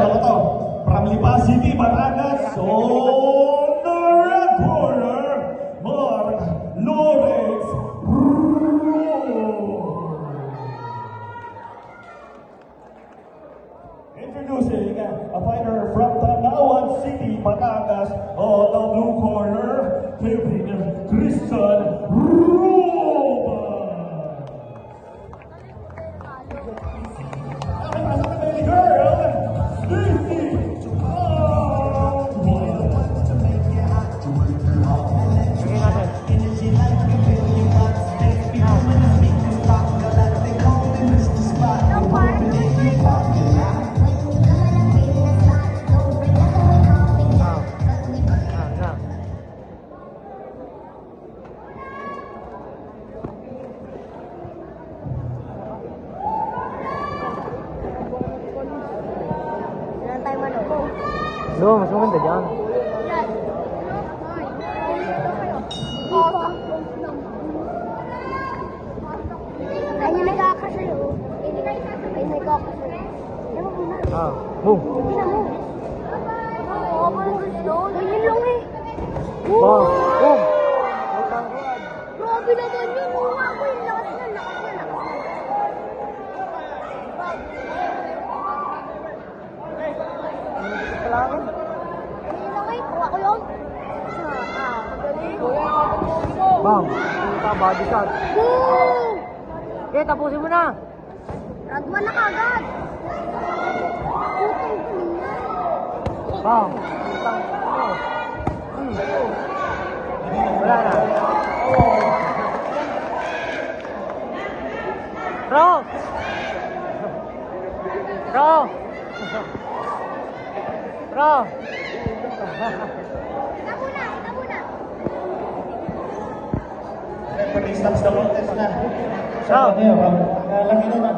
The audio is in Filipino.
ako to. From Lipa City, Batangas. On the red corner, Mark Lawrence. Introducing a fighter from Tanawan City, Batangas. On the blue corner, Kevin Christian Ruba. No, mas maganda dyan. Ay, yung nagkakasayo. Ay, nagkakasayo. Ah, move. Hindi na mo. Oo, parang gusto. Ganyan lang eh. Bang, boom. Grabe naman yun. Oo, ako yung lakas na, lakas na, lakas na. Kailangan. Ganyan lang eh. Kuha ko yun. Magaling. Bang, punta body shot. Boom! Okay, tapusin mo na. Round 1 na kagad. Putang galing na. Bang, putang ano. Wala na. Bro! Bro! Bro! Ita muna, ita muna. Pag-stops the contest na. Bro! Lagi na.